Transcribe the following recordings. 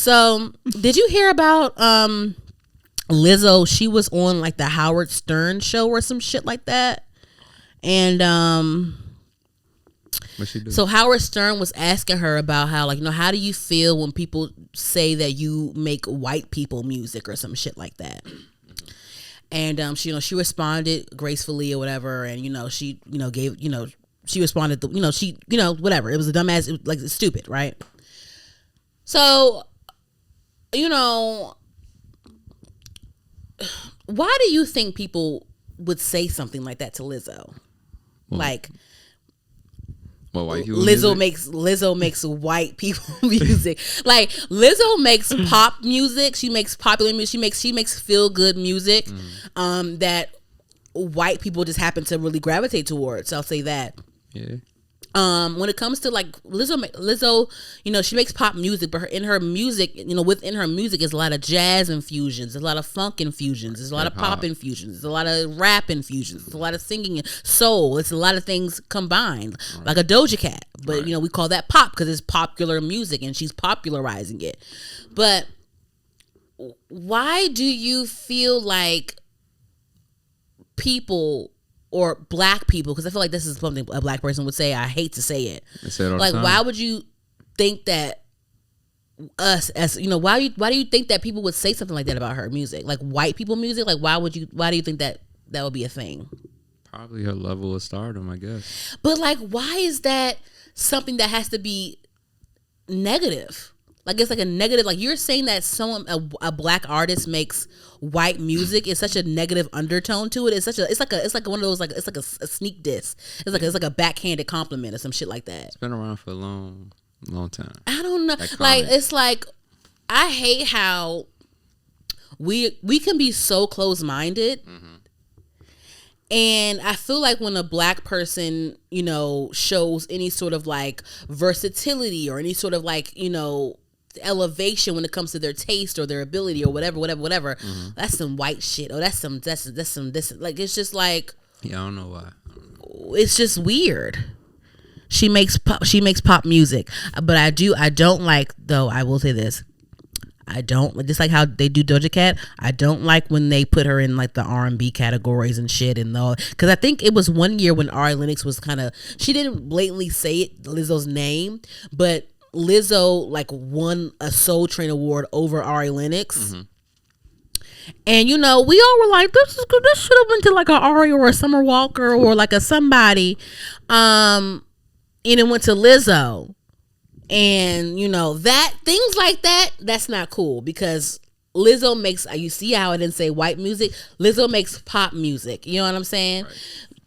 So, did you hear about Lizzo? She was on like the Howard Stern show or some shit like that. And what she do? So Howard Stern was asking her about how, like, how do you feel when people say that you make white people music or some shit like that? And she responded gracefully or whatever, and she gave she responded she whatever. It was a dumbass, like it's stupid, right? So why do you think people would say something like that to Lizzo? Like, well, white people Lizzo makes white people music. Like, Lizzo makes pop music. She makes popular music. She makes feel good music. That white people just happen to really gravitate towards. I'll say that. Yeah. When it comes to like Lizzo, she makes pop music, but within her music is a lot of jazz infusions, there's a lot of funk infusions, there's a lot of pop infusions, there's a lot of rap infusions, there's a lot of singing, soul. It's a lot of things combined, like a Doja Cat. But we call that pop because it's popular music and she's popularizing it. But why do you feel like people, or black people, because I feel like this is something a black person would say, I hate to say it. Like, why would you think that us as why do you think that people would say something like that about her music, like white people music? Like, why do you think that would be a thing? Probably her level of stardom, I guess. But like, why is that something that has to be negative? Like, it's like a negative, like you're saying that a black artist makes white music is such a negative undertone to it. It's like one of those, like, it's like a sneak diss. It's like a backhanded compliment or some shit like that. It's been around for a long time. I don't know. Like, it's like, I hate how we can be so close-minded. And I feel like when a black person, shows any sort of like versatility or any sort of like, elevation when it comes to their taste or their ability or whatever, that's some white shit. Or that's some like, it's just like, yeah, I don't know why. It's just weird. She makes pop music, but I don't like, though, I will say this, I don't, just like how they do Doja Cat, I don't like when they put her in like the R&B categories and shit and all, because I think it was one year when Ari Lennox was kind of, she didn't blatantly say it, Lizzo's name, but Lizzo like won a Soul Train award over Ari Lennox. And we all were like, this should have been to like a Ari or a Summer Walker or like a somebody, and it went to Lizzo. And that things like that's not cool, because Lizzo makes, you see how I didn't say white music, Lizzo makes pop music, you know what I'm saying? Right.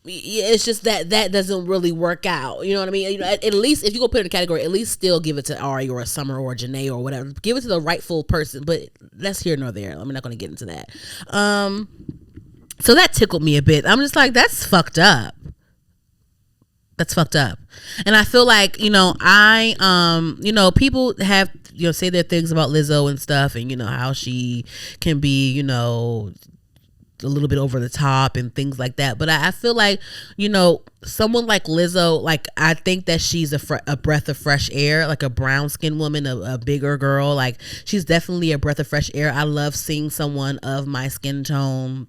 It's just that doesn't really work out, you know what I mean? At least if you go put it in a category, at least still give it to Ari or a Summer or Janae or whatever, give it to the rightful person. But that's here nor there. I'm not going to get into that. So that tickled me a bit. I'm just like, that's fucked up. That's fucked up. And I feel like, people have, say their things about Lizzo and stuff, and how she can be, a little bit over the top and things like that. But I feel like, someone like Lizzo, like, I think that she's a breath of fresh air, like a brown skinned woman, a bigger girl. Like, she's definitely a breath of fresh air. I love seeing someone of my skin tone,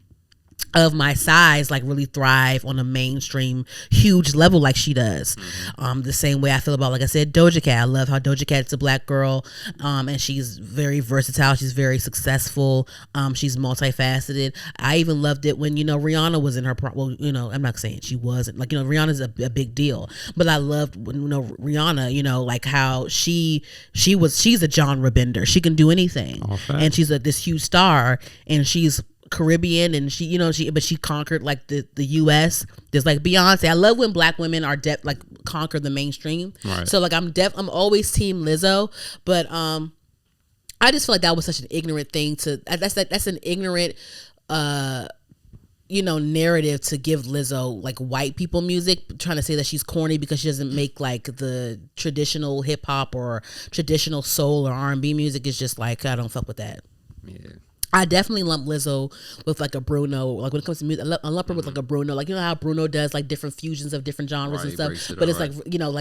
of my size, like really thrive on a mainstream huge level like she does. The same way I feel about, like I said, Doja Cat. I love how Doja Cat's a black girl, and she's very versatile, she's very successful, she's multifaceted. I even loved it when Rihanna was in her I'm not saying she wasn't, like, Rihanna's a big deal, but I loved when Rihanna, like how she's a genre bender. She can do anything, and she's this huge star, and she's Caribbean, and she conquered like the US. There's like Beyonce. I love when black women are like conquer the mainstream. Right. So like I'm always team Lizzo, but I just feel like that was such an ignorant thing that's an ignorant narrative to give Lizzo, like, white people music, trying to say that she's corny because she doesn't make like the traditional hip hop or traditional soul or R&B music. Is just like, I don't fuck with that. Yeah. I definitely lump Lizzo with like a Bruno. Like, when it comes to music, I lump her with like a Bruno. Like, how Bruno does like different fusions of different genres and stuff. But it's like,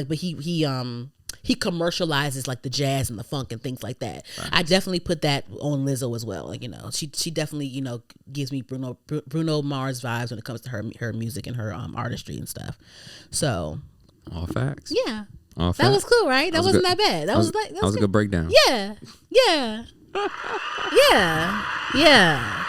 but he he commercializes like the jazz and the funk and things like that. Right. I definitely put that on Lizzo as well. Like, you know, she definitely, you know, gives me Bruno Mars vibes when it comes to her music and her artistry and stuff. So all facts. Yeah. All facts. That was cool, right? That wasn't that bad. That was a good breakdown. Yeah. Yeah. Yeah. Yeah.